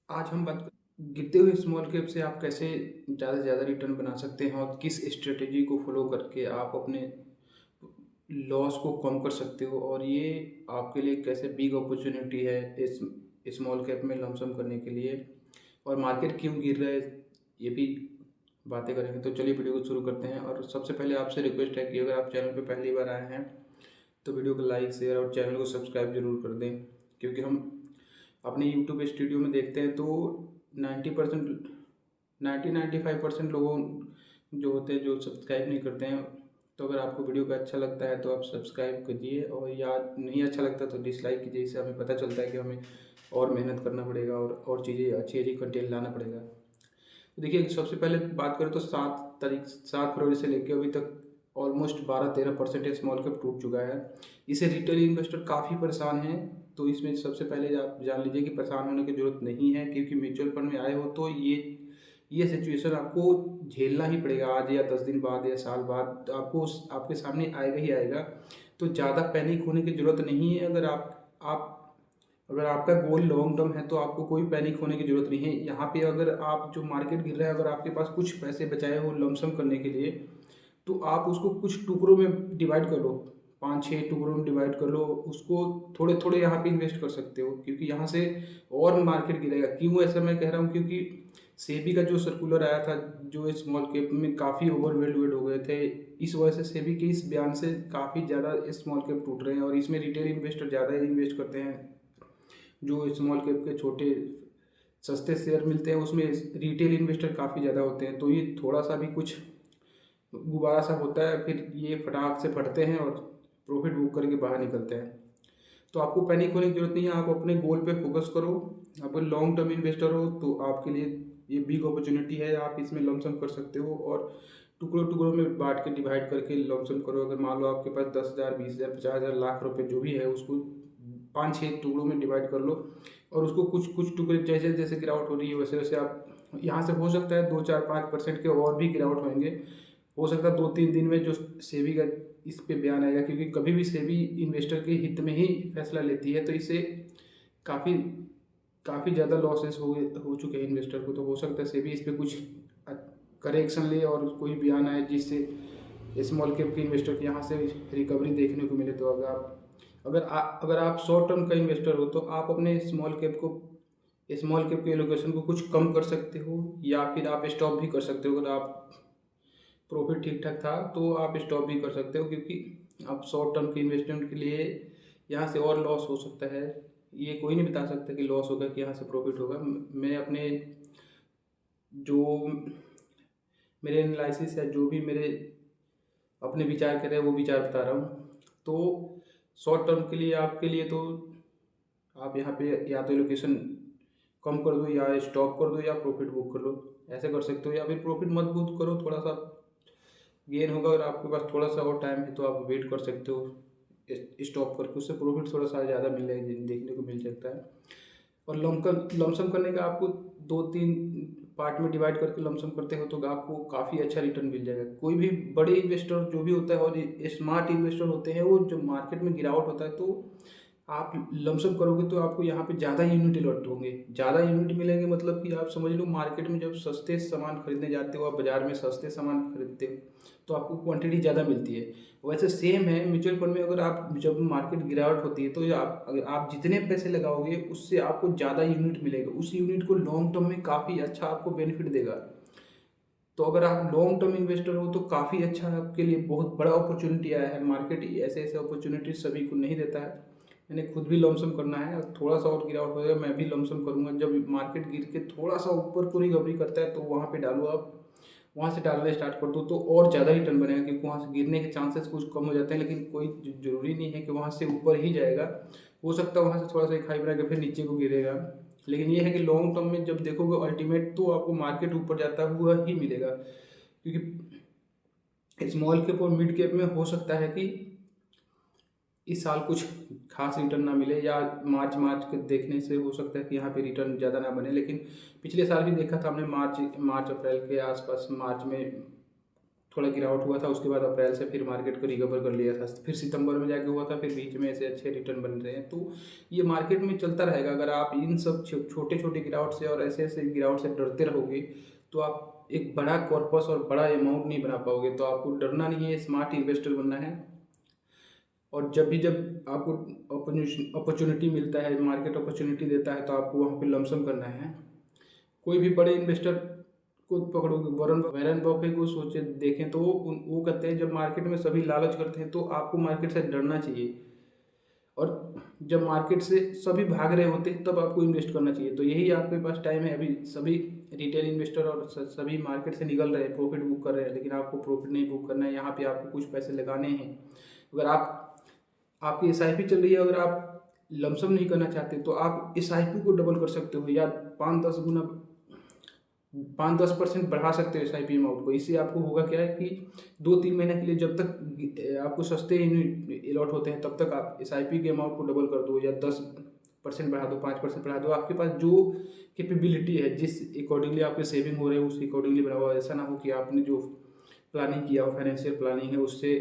आज हम बात गिरते हुए स्मॉल कैप से आप कैसे ज़्यादा से ज़्यादा रिटर्न बना सकते हैं और किस स्ट्रेटेजी को फॉलो करके आप अपने लॉस को कम कर सकते हो और ये आपके लिए कैसे बिग अपॉर्चुनिटी है इस स्मॉल कैप में लमसम करने के लिए और मार्केट क्यों गिर रहा है, ये भी बातें करेंगे। तो चलिए वीडियो को शुरू करते हैं। और सबसे पहले आपसे रिक्वेस्ट है कि अगर आप चैनल पे पहली बार आए हैं तो वीडियो को लाइक शेयर और चैनल को सब्सक्राइब जरूर कर दें, क्योंकि हम अपने यूट्यूब स्टूडियो में देखते हैं तो 90% 95% लोगों जो होते हैं जो सब्सक्राइब नहीं करते हैं। तो अगर आपको वीडियो का अच्छा लगता है तो आप सब्सक्राइब कीजिए, और या नहीं अच्छा लगता तो डिसलाइक कीजिए। इससे हमें पता चलता है कि हमें और मेहनत करना पड़ेगा और चीज़ें अच्छी अच्छी कंटेंट लाना पड़ेगा। तो देखिए, सबसे पहले बात करें तो 7 फरवरी से लेकर अभी तक ऑलमोस्ट 12-13% स्मॉल कैप टूट चुका है। इसे रिटेल इन्वेस्टर काफ़ी परेशान हैं। तो इसमें सबसे पहले आप जान लीजिए कि परेशान होने की ज़रूरत नहीं है, क्योंकि म्यूचुअल फंड में आए हो तो ये सिचुएशन आपको झेलना ही पड़ेगा। आज या 10 दिन बाद या साल बाद आपको आपके सामने आएगा ही आएगा। तो ज़्यादा पैनिक होने की ज़रूरत नहीं है। आप अगर आपका गोल लॉन्ग टर्म है तो आपको कोई पैनिक होने की ज़रूरत नहीं है। यहाँ पे अगर आप जो मार्केट गिर रहा है, अगर आपके पास कुछ पैसे बचाए हो लमसम करने के लिए, तो आप उसको कुछ टुकड़ों में डिवाइड कर लो। 5-6 टुकड़ों में डिवाइड कर लो, उसको थोड़े थोड़े यहाँ पे इन्वेस्ट कर सकते हो, क्योंकि यहाँ से और मार्केट गिरेगा। क्यों ऐसा मैं कह रहा हूँ? क्योंकि सेबी का जो सर्कुलर आया था, जो स्मॉल कैप में काफ़ी ओवर वैल्यूएड हो गए थे, इस वजह से सेबी के इस बयान से काफ़ी ज़्यादा स्मॉल कैप टूट रहे हैं। और इसमें रिटेल इन्वेस्टर ज़्यादा इन्वेस्ट करते हैं। जो स्मॉल कैप के छोटे सस्ते शेयर मिलते हैं उसमें रिटेल इन्वेस्टर काफ़ी ज़्यादा होते हैं। तो ये थोड़ा सा भी कुछ गुब्बारा सा होता है, फिर ये फटाक से फटते हैं और प्रॉफिट बुक करके बाहर निकलते हैं। तो आपको पैनिक होने की जरूरत नहीं है। आप अपने गोल पे फोकस करो। आप लॉन्ग टर्म इन्वेस्टर हो तो आपके लिए ये बिग अपॉर्चुनिटी है। आप इसमें लमसम कर सकते हो और टुकड़ों टुकड़ों में बांट के डिवाइड करके लमसम करो। अगर मान लो आपके पास 10,000 20,000 50,000 लाख रुपए जो भी है, उसको 5-6 टुकड़ों में डिवाइड कर लो और उसको कुछ कुछ टुकड़े, जैसे जैसे गिरावट हो रही है वैसे वैसे आप यहाँ से, हो सकता है 2-4-5% के और भी गिरावट होंगे। हो सकता है 2-3 दिन में जो सेबी का इस पे बयान आएगा, क्योंकि कभी भी सेबी इन्वेस्टर के हित में ही फैसला लेती है। तो इससे काफ़ी काफ़ी ज़्यादा लॉसेस हो चुके हैं इन्वेस्टर को। तो हो सकता है सेबी इस पे कुछ करेक्शन ले और कोई बयान आए जिससे स्मॉल कैप के इन्वेस्टर के यहाँ से रिकवरी देखने को मिले। तो अगर आप शॉर्ट टर्म का इन्वेस्टर हो तो आप अपने स्मॉल कैप के एलोकेशन को कुछ कम कर सकते हो, या फिर आप स्टॉप भी कर सकते हो। अगर आप प्रॉफिट ठीक ठाक था तो आप स्टॉप भी कर सकते हो, क्योंकि आप शॉर्ट टर्म के इन्वेस्टमेंट के लिए यहाँ से और लॉस हो सकता है। ये कोई नहीं बता सकता कि लॉस होगा कि यहाँ से प्रॉफिट होगा। मैं अपने जो मेरे एनालिसिस है, जो भी मेरे अपने विचार कर रहे हैं वो विचार बता रहा हूँ। तो शॉर्ट टर्म के लिए आपके लिए तो आप यहाँ पे या तो एलोकेशन कम कर दो, या स्टॉप कर दो, या प्रॉफिट बुक कर लो। ऐसे कर सकते हो, या फिर प्रॉफिट मत बुक करो, थोड़ा सा गेन होगा। अगर आपके पास थोड़ा सा और टाइम है तो आप वेट कर सकते हो स्टॉप करके, उससे प्रॉफिट थोड़ा सा ज़्यादा मिलेगा, देखने को मिल सकता है। और लमसम करने का आपको 2-3 पार्ट में डिवाइड करके लमसम करते हो तो आपको काफ़ी अच्छा रिटर्न मिल जाएगा। कोई भी बड़े इन्वेस्टर जो भी होता है और स्मार्ट इन्वेस्टर होते हैं, वो जो मार्केट में गिरावट होता है तो आप लमसम करोगे तो आपको यहाँ पे ज़्यादा यूनिट अलॉट होंगे। ज़्यादा यूनिट मिलेंगे मतलब कि आप समझ लो, मार्केट में जब सस्ते सामान खरीदने जाते हो, आप बाज़ार में सस्ते सामान खरीदते हो तो आपको क्वांटिटी ज़्यादा मिलती है। वैसे सेम है म्यूचुअल फंड में। अगर आप जब मार्केट गिरावट होती है तो अगर आप जितने पैसे लगाओगे उससे आपको ज़्यादा यूनिट मिलेगा। उस यूनिट को लॉन्ग टर्म में काफ़ी अच्छा आपको बेनिफिट देगा। तो अगर आप लॉन्ग टर्म इन्वेस्टर हो तो काफ़ी अच्छा आपके लिए बहुत बड़ा अपॉर्चुनिटी आया है। मार्केट ऐसे ऐसे अपॉर्चुनिटी सभी को नहीं देता है। मैंने खुद भी लमसम करना है, थोड़ा सा और गिरावट हो जाएगा मैं भी लमसम करूंगा। जब मार्केट गिर के थोड़ा सा ऊपर को रिकवरी करता है तो वहाँ पे डालो आप, वहाँ से डालना स्टार्ट कर दो तो और ज़्यादा रिटर्न बनेगा, क्योंकि वहाँ से गिरने के चांसेस कुछ कम हो जाते हैं। लेकिन कोई ज़रूरी नहीं है कि वहाँ से ऊपर ही जाएगा। हो सकता है वहाँ से थोड़ा सा एक हाई बना के फिर नीचे को गिरेगा। लेकिन ये है कि लॉन्ग टर्म में जब देखोगे अल्टीमेट तो आपको मार्केट ऊपर जाता हुआ ही मिलेगा। क्योंकि स्मॉल कैप और मिड कैप में हो सकता है कि इस साल कुछ खास रिटर्न ना मिले, या मार्च मार्च के देखने से हो सकता है कि यहाँ पे रिटर्न ज़्यादा ना बने। लेकिन पिछले साल भी देखा था हमने, मार्च मार्च अप्रैल के आसपास, मार्च में थोड़ा गिरावट हुआ था, उसके बाद अप्रैल से फिर मार्केट को रिकवर कर लिया था, फिर सितंबर में जाके हुआ था, फिर बीच में ऐसे अच्छे रिटर्न बन रहे हैं। तो ये मार्केट में चलता रहेगा। अगर आप इन सब छोटे छोटे गिरावट से और ऐसे ऐसे गिरावट से डरते रहोगे तो आप एक बड़ा कॉर्पस और बड़ा अमाउंट नहीं बना पाओगे। तो आपको डरना नहीं है, स्मार्ट इन्वेस्टर बनना है। और जब आपको अपॉर्चुनिटी मिलता है, मार्केट अपॉर्चुनिटी देता है, तो आपको वहाँ पे लमसम करना है। कोई भी बड़े इन्वेस्टर को पकड़ोगे, वॉरेन बफेट को सोचे देखें तो वो कहते हैं जब मार्केट में सभी लालच करते हैं तो आपको मार्केट से डरना चाहिए, और जब मार्केट से सभी भाग रहे होते हैं तब आपको इन्वेस्ट करना चाहिए। तो यही आपके पास टाइम है। अभी सभी रिटेल इन्वेस्टर और सभी मार्केट से निकल रहे हैं, प्रॉफिट बुक कर रहे हैं, लेकिन आपको प्रॉफिट नहीं बुक करना है। यहाँ पे आपको कुछ पैसे लगाने हैं। अगर आपकी SIP चल रही है, अगर आप लमसम नहीं करना चाहते तो आप SIP को डबल कर सकते हो, या 5-10% बढ़ा सकते हो SIP अमाउंट को। इससे आपको होगा क्या है कि 2-3 महीने के लिए जब तक आपको सस्ते अलॉट होते हैं तब तक आप SIP के अमाउंट को डबल कर दो, या 10% बढ़ा दो, 5% बढ़ा दो। आपके पास जो कैपेबिलिटी है, जिस अकॉर्डिंगली आपके सेविंग हो रहे हैं उस अकॉर्डिंगली बढ़ाओ। ऐसा ना हो कि आपने जो प्लानिंग किया हो, फाइनेंशियल प्लानिंग है, उससे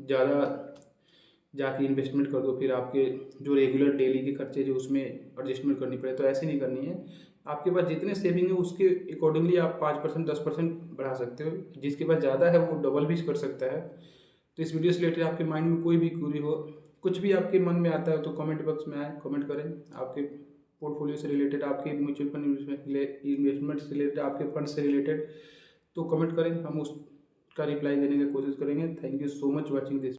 ज़्यादा जाके इन्वेस्टमेंट कर दो, फिर आपके जो रेगुलर डेली के खर्चे जो उसमें एडजस्टमेंट करनी पड़े। तो ऐसे नहीं करनी है। आपके पास जितने सेविंग है उसके अकॉर्डिंगली आप 5% 10% बढ़ा सकते हो। जिसके पास ज़्यादा है वो डबल भी कर सकता है। तो इस वीडियो से रिलेटेड आपके माइंड में कोई भी क्वेरी हो, कुछ भी आपके मन में आता है तो कमेंट बॉक्स में आए, कमेंट करें। आपके पोर्टफोलियो से रिलेटेड, आपके म्यूचुअल फंड इन्वेस्टमेंट से रिलेटेड, आपके फंड से रिलेटेड तो कमेंट करें, हम उसका रिप्लाई देने की कोशिश करेंगे। Thank you so much watching this.